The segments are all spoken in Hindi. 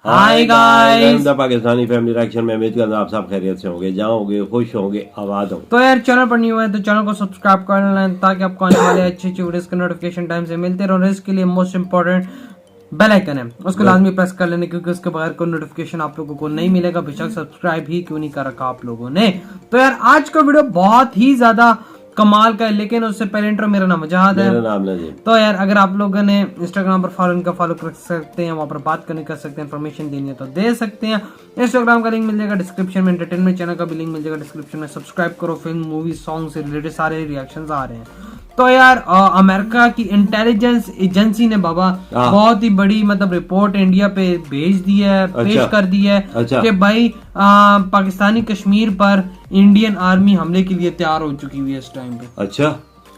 Hi guys, the Pakistani family reaction में उम्मीद करता हूं आप सब खैरियत से होंगे, जहाँ होंगे खुश होंगे, आबाद होंगे। तो यार चैनल पर न्यू है तो चैनल को सब्सक्राइब कर लें ताकि आपको आने वाले अच्छी अच्छी वीडियोस के नोटिफिकेशन टाइम से मिलते रहो। इसके लिए मोस्ट इंपॉर्टेंट बेल आइकन है, उसको लाजमी प्रेस कर लेने, क्योंकि उसके बगैर कोई नोटिफिकेशन आप लोगों को नहीं मिलेगा। बेशक सब्सक्राइब ही क्यों नहीं कर रखा आप लोगों ने। तो यार आज का वीडियो बहुत ही ज्यादा कमाल का है, लेकिन उससे पहले इंट्रो, मेरा नाम जहाद है। मेरा नाम नहीं। तो यार अगर आप लोगों ने इंस्टाग्राम पर फॉलो कर सकते हैं, वहाँ पर बात करने कर सकते हैं, इन्फॉर्मेशन देनी है तो दे सकते हैं। इंस्टाग्राम का लिंक मिल जाएगा डिस्क्रिप्शन में, एंटरटेनमेंट चैनल का भी लिंक मिल जाएगा डिस्क्रिप्शन में। सब्सक्राइब करो, फिल्म मूवी सॉन्ग से रिलेटेड सारे रिएक्शंस आ रहे हैं। तो यार अमेरिका की इंटेलिजेंस एजेंसी ने बाबा बहुत ही बड़ी मतलब रिपोर्ट इंडिया पे भेज दी है, पेश कर दी है कि भाई पाकिस्तानी कश्मीर पर इंडियन आर्मी हमले के लिए तैयार हो चुकी हुई है इस टाइम पे। अच्छा,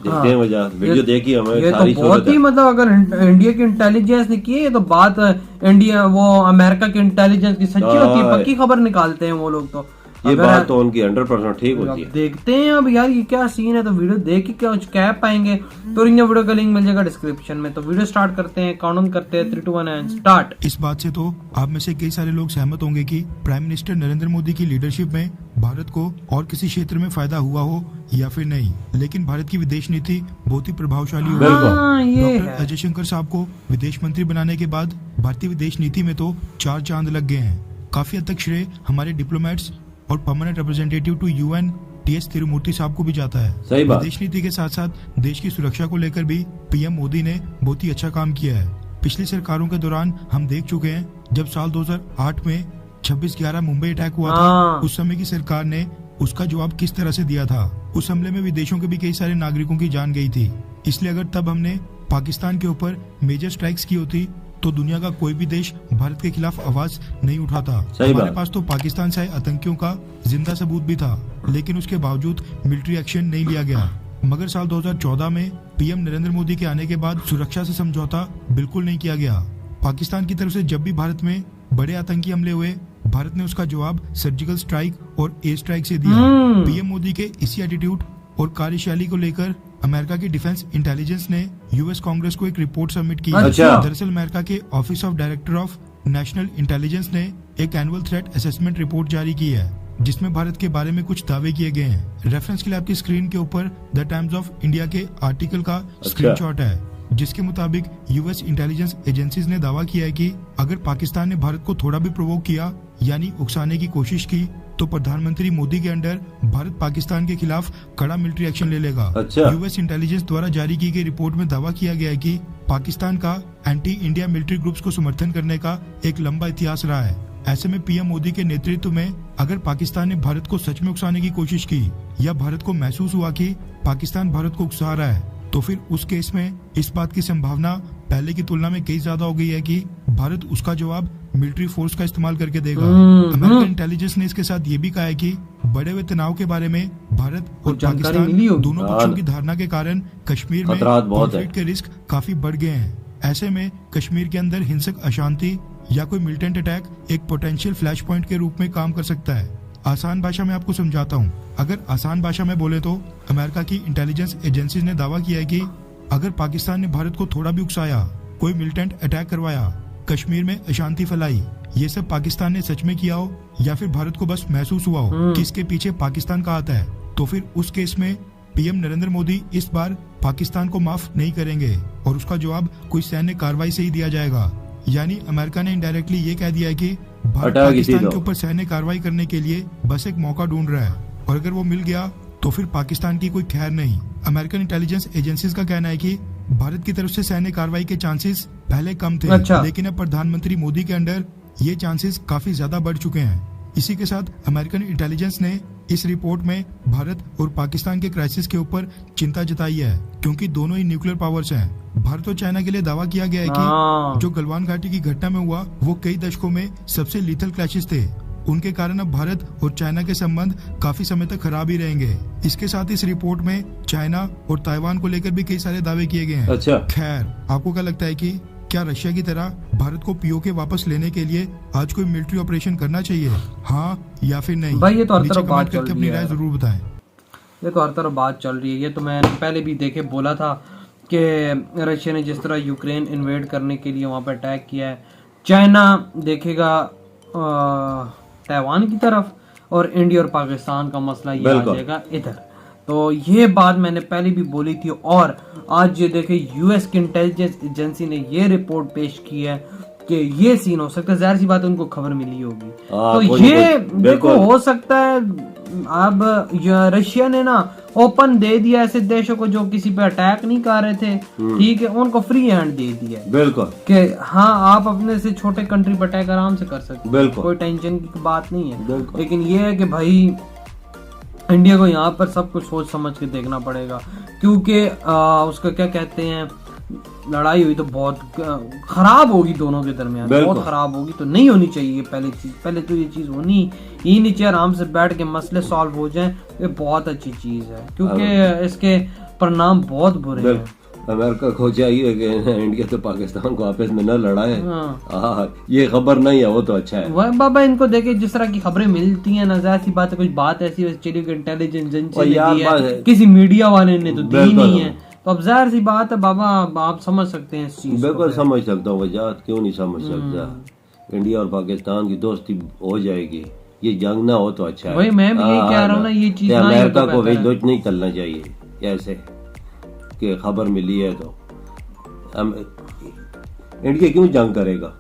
देखते हैं वजह वीडियो देखी हमें ये सारी तो बहुत ही मतलब अगर इंडिया की इंटेलिजेंस ने की है ये तो बात इंडिया वो अमेरिका की इंटेलिजेंस की सच्ची होती है, पक्की खबर निकालते हैं वो लोग। तो ये बात तो उनकी 100% ठीक होती है। देखते हैं अब यार ये क्या सीन है, तो वीडियो देख के क्या कह पाएंगे। तो वीडियो का लिंक मिल जाएगा डिस्क्रिप्शन में। तो वीडियो स्टार्ट करते हैं, काउंट करते हैं 3 2 1 एंड स्टार्ट। इस बात से तो आप में से कई सारे लोग सहमत होंगे कि प्राइम मिनिस्टर नरेंद्र मोदी की लीडरशिप में भारत को और किसी क्षेत्र में फायदा हुआ हो या फिर नहीं, लेकिन भारत की विदेश नीति बहुत ही प्रभावशाली हुई। डॉक्टर अजय शंकर साहब को विदेश मंत्री बनाने के बाद भारतीय विदेश नीति में तो 4 चांद लग गए हैं। काफी हद तक श्रेय हमारे डिप्लोमेट्स और permanent representative to UN TS Tirumurti साहब को भी जाता है। सही बात। विदेश नीति के साथ साथ देश की सुरक्षा को लेकर भी पीएम मोदी ने बहुत ही अच्छा काम किया है। पिछली सरकारों के दौरान हम देख चुके हैं, जब साल 2008 में 26/11 मुंबई अटैक हुआ था, उस समय की सरकार ने उसका जवाब किस तरह से दिया था। उस हमले में विदेशों के भी कई सारे नागरिकों की जान गई थी। इसलिए अगर तब हमने पाकिस्तान के ऊपर मेजर स्ट्राइक्स की होती तो दुनिया का कोई भी देश भारत के खिलाफ आवाज नहीं उठाता। हमारे पास तो पाकिस्तान से आए आतंकियों का जिंदा सबूत भी था, लेकिन उसके बावजूद मिलिट्री एक्शन नहीं लिया गया। मगर साल 2014 में पीएम नरेंद्र मोदी के आने के बाद सुरक्षा से समझौता बिल्कुल नहीं किया गया। पाकिस्तान की तरफ से जब भी भारत में बड़े आतंकी हमले हुए, भारत ने उसका जवाब सर्जिकल स्ट्राइक और एयर स्ट्राइक से दिया। पीएम मोदी के इसी एटीट्यूड और कार्यशैली को लेकर अमेरिका की डिफेंस इंटेलिजेंस ने यूएस कांग्रेस को एक रिपोर्ट सबमिट की। दरअसल अमेरिका के office of director of national intelligence ने एक एनुअल थ्रेट असेसमेंट रिपोर्ट जारी की है, जिसमें भारत के बारे में कुछ दावे किए गए हैं। रेफरेंस के लिए आपकी स्क्रीन के ऊपर द टाइम्स ऑफ इंडिया के आर्टिकल का स्क्रीनशॉट है, जिसके मुताबिक यूएस इंटेलिजेंस एजेंसीज ने दावा किया है कि अगर पाकिस्तान ने भारत को थोड़ा भी प्रोवोक किया यानी उकसाने की कोशिश की, तो प्रधानमंत्री मोदी के अंडर भारत पाकिस्तान के खिलाफ कड़ा मिलिट्री एक्शन ले लेगा। यूएस इंटेलिजेंस द्वारा जारी की गई रिपोर्ट में दावा किया गया है कि पाकिस्तान का एंटी इंडिया मिलिट्री ग्रुप्स को समर्थन करने का एक लंबा इतिहास रहा है। ऐसे में पीएम मोदी के नेतृत्व में अगर पाकिस्तान ने भारत को सच में उकसाने की कोशिश की या भारत को महसूस हुआ कि पाकिस्तान भारत को उकसा रहा है, तो फिर उस केस में इस बात की संभावना पहले की तुलना में कई ज्यादा हो गई है कि भारत उसका जवाब मिलिट्री फोर्स का इस्तेमाल करके देगा। अमेरिकन इंटेलिजेंस ने इसके साथ ये भी कहा है कि बढ़े हुए तनाव के बारे में भारत और पाकिस्तान दोनों पक्षों की धारणा के कारण कश्मीर में कॉन्फ्लिक्ट के रिस्क काफी बढ़ गए हैं। ऐसे में कश्मीर के अंदर हिंसक अशांति या कोई मिलिटेंट अटैक एक पोटेंशियल फ्लैश पॉइंट के रूप में काम कर सकता है। आसान भाषा में आपको समझाता हूँ। अगर आसान भाषा में बोले तो अमेरिका की इंटेलिजेंस एजेंसीज ने दावा किया है कि अगर पाकिस्तान ने भारत को थोड़ा भी उकसाया, कोई मिलिटेंट अटैक करवाया, कश्मीर में अशांति फैलाई, ये सब पाकिस्तान ने सच में किया हो या फिर भारत को बस महसूस हुआ हो कि इसके पीछे पाकिस्तान का हाथ है, तो फिर उस केस में पीएम नरेंद्र मोदी इस बार पाकिस्तान को माफ नहीं करेंगे और उसका जवाब कोई सैन्य कार्रवाई से ही दिया जाएगा। यानी अमेरिका ने इनडायरेक्टली ये कह दिया है कि भारत पाकिस्तान के ऊपर सैन्य कार्रवाई करने के लिए बस एक मौका ढूंढ रहा है, और अगर वो मिल गया तो फिर पाकिस्तान की कोई खैर नहीं। अमेरिकन इंटेलिजेंस एजेंसीज का कहना है कि भारत की तरफ से सैन्य कार्रवाई के चांसेस पहले कम थे, लेकिन अब प्रधानमंत्री मोदी के अंडर ये चांसेस काफी ज्यादा बढ़ चुके हैं। इसी के साथ अमेरिकन इंटेलिजेंस ने इस रिपोर्ट में भारत और पाकिस्तान के क्राइसिस के ऊपर चिंता जताई है, क्योंकि दोनों ही न्यूक्लियर पावर्स हैं। भारत और चाइना के लिए दावा किया गया है कि जो गलवान घाटी की घटना में हुआ वो कई दशकों में सबसे लीथल क्लैशेस थे। उनके कारण अब भारत और चाइना के संबंध काफी समय तक खराब ही रहेंगे। इसके साथ इस रिपोर्ट में चाइना और ताइवान को लेकर भी कई सारे दावे किए गए हैं। खैर, आपको क्या लगता है कि क्या रशिया की तरह भारत को पीओके वापस लेने के लिए आज कोई मिलिट्री ऑपरेशन करना चाहिए, हाँ या फिर नहीं? भाई ये तो हर तरफ बात चल रही है, अपनी राय जरूर बताएं। ये तो हर तरफ बात चल रही है। ये तो मैंने पहले भी देखे बोला था कि रशिया ने जिस तरह यूक्रेन इन्वेड करने के लिए वहाँ पर अटैक किया है, चाइना देखेगा ताइवान की तरफ, और इंडिया और पाकिस्तान का मसला ये आ बिल्कुल। जाएगा इधर। तो ये बात मैंने पहले भी बोली थी, और आज ये देखे यूएस की इंटेलिजेंस एजेंसी ने ये रिपोर्ट पेश की है कि ये सीन हो सकता है। जाहिर सी बात है उनको खबर मिली होगी। तो कोई ये कोई- देखो बिल्कुल। हो सकता है अब रशिया ने ना ओपन दे दिया ऐसे देशों को जो किसी पे अटैक नहीं कर रहे थे, ठीक है, उनको फ्री हैंड दे दिया है बिल्कुल कि हाँ आप अपने से छोटे कंट्री पर अटैक आराम से कर सकते हैं, बिल्कुल कोई टेंशन की बात नहीं है। बिल्कुल। लेकिन ये है कि भाई इंडिया को यहाँ पर सब कुछ सोच समझ के देखना पड़ेगा, क्योंकि उसका क्या कहते हैं, लड़ाई हुई तो बहुत खराब होगी दोनों के दरमियान, बिल्कुल। बहुत खराब होगी। तो नहीं होनी चाहिए पहले चीज, पहले तो ये चीज होनी ही नहीं चाहिए। आराम से बैठ के मसले सॉल्व हो जाएं, ये बहुत अच्छी चीज है, क्योंकि इसके परिणाम बहुत बुरे हैं। अमेरिका को चाहिए कि इंडिया तो पाकिस्तान को आपस में न लड़ाए। हाँ। ये खबर नहीं है, वो तो अच्छा है। वह बाबा इनको देखे जिस तरह की खबरें मिलती हैं ना, जाहिर सी बात है कुछ बात ऐसी वैसी चली कि इंटेलिजेंस एजेंसी ने यार दी बात है, है। किसी मीडिया वाले ने तो दी बिल्कुल। नहीं है। तो अब जाहिर सी बात है बाबा, आप समझ सकते हैं इस चीज को। बिल्कुल समझ सकता हूँ वजह, क्यों नहीं समझ सकता। इंडिया और पाकिस्तान की दोस्ती हो जाएगी, ये जंग ना हो तो अच्छा है। वही मैं भी यही कह रहा हूँ ना, ये चीज ना ही हो अमेरिका तो को बेहतर है। विरोध नहीं करना चाहिए ऐसे कि खबर मिली है तो इंडिया क्यों जंग करेगा।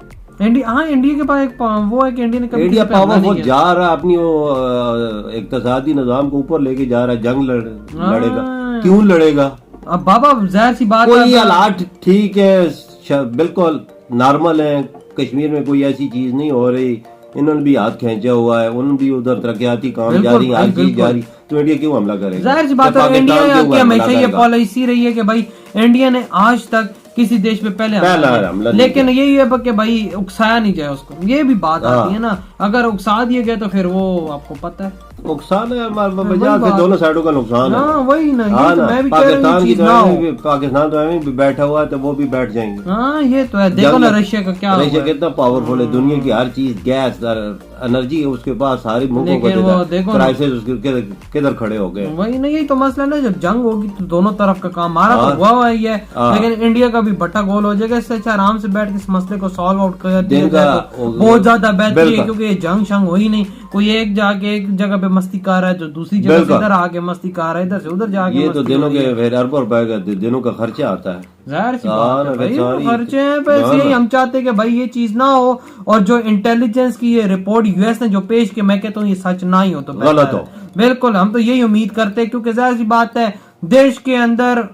इंडिया, हाँ इंडिया के पास एक वो है कि इंडिया ने कभी इंडिया किसी पे हमला नहीं पावरफुल किया। जा रहा है, अपनी वो इक्तिसादी निजाम को ऊपर लेके जा रहा है, जंग लड़ेगा। क्यों लड़ेगा। अब बाबा जाहिर सी बात कोई है, हालात ठीक है, बिल्कुल नॉर्मल है, कश्मीर में कोई ऐसी चीज नहीं हो रही, इन्होंने भी हाथ खींचा हुआ है, उन्होंने भी उधर तरक्याती काम बिल्कुल जारी, भाई, हर चीज बिल्कुल। जारी, तो इंडिया क्यों हमला करेगा। जाहिर सी बात तो है, पाकिस्तान इंडिया क्यों की हमला हमेशा ये करेगा? पॉलिसी रही है कि भाई इंडिया ने आज तक किसी देश पे पहले हमला पहला किया। हमला नहीं लेकिन यही है कि भाई उकसाया नहीं जाए उसको, ये भी बात आती है ना। अगर उकसा दिए गए तो फिर वो आपको पता है नुकसान है हमारे वही वजह से, बात। दोनों साइडों का नुकसान है। हाँ वही ना, हाँ ये तो ना, मैं भी कह रहा हूँ ये पाकिस्तान की चीज तो ना हो। ऐਵੇਂ भी- पाकिस्तान तो ऐਵੇਂ भी बैठा हुआ है, तो वो भी बैठ जाएंगे। हाँ ये तो है, देखो ना रशिया का क्या रशिया हुआ है। कितना पावरफुल है, दुनिया की हर चीज, गैस, एनर्जी है उसके पास, सारी मुल्कों को लेकिन वो देखो ना- क्राइसिस उसके किधर खड़े हो गए। वही ना, यही तो मसला है ना, जब जंग होगी तो दोनों तरफ का काम, हमारा तो हुआ ही है, लेकिन इंडिया का भी बट्टा गोल हो जाएगा। इससे अच्छा आराम से बैठ के इस मसले को सॉल्व आउट कर दिया दिन जाए का तो बहुत ज्यादा बेहतरी है, बिल्कुल। क्योंकि ये जंग शंग हो ही नहीं। कोई एक जगह पे मस्ती कर रहा है, जो दूसरी जगह से बिल्कुल। इधर आके मस्ती कर रहा है, इधर से उधर जाके ये तो मस्ती दिनों हो रही है। के फिर अरबों रुपए का दिनों का खर्चा आता है। जाहिर सी हाँ बात ना, है भाई, सारी- खर्चे हैं पैसे, यही हम चाहते हैं कि भाई ये चीज ना हो। और जो इंटेलिजेंस की ये रिपोर्ट यूएस ने जो पेश की, मैं कहता हूँ ये सच ना ही हो तो बेहतर गलत है। हो। बिल्कुल, हम तो यही उम्मीद करते हैं, क्योंकि जाहिर सी बात है देश के अंदर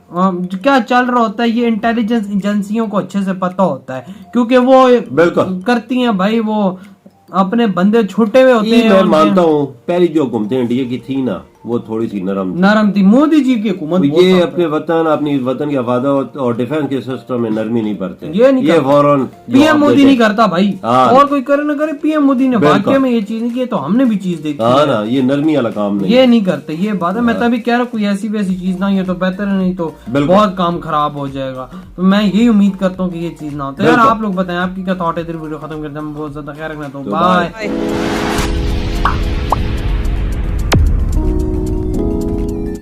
क्या चल रहा होता है ये इंटेलिजेंस एजेंसियों को अच्छे से पता होता है, क्योंकि वो बिल्कुल। करती हैं भाई, वो अपने बंदे छूटे हुए होते ये हैं। मैं उनके- मानता हूँ, पहली जो हुकूमतें इंडिया की थी ना, वो थोड़ी सी नरम थी। नरम थी, मोदी जी की हुकूमत बहुत ये सख्त अपने वतन, अपनी वतन की हिफाजत और डिफेंस के सिस्टम में नरमी नहीं बरते। ये नहीं करते। फौरन पीएम मोदी नहीं करता भाई, हाँ। और कोई करे ना करे, पीएम मोदी ने बिल्कुल। वाकई में ये चीज नहीं की, तो हमने भी चीज देखी हाँ है। ना, ये नरमी वाला काम नहीं। ये नहीं करते, ये बात है। मैं तभी कह रहा हूँ कोई ऐसी वैसी चीज ना ही हो तो बेहतर है, नहीं तो बिल्कुल। बहुत काम खराब हो जाएगा। तो मैं यही उम्मीद करता हूँ कि ये चीज ना हो। तो यार बिल्कुल। आप लोग बताएं आपकी क्या थॉट है, इधर वीडियो खत्म करते हैं, बहुत ज्यादा ख्याल रखना, तो तो बाय। बाय।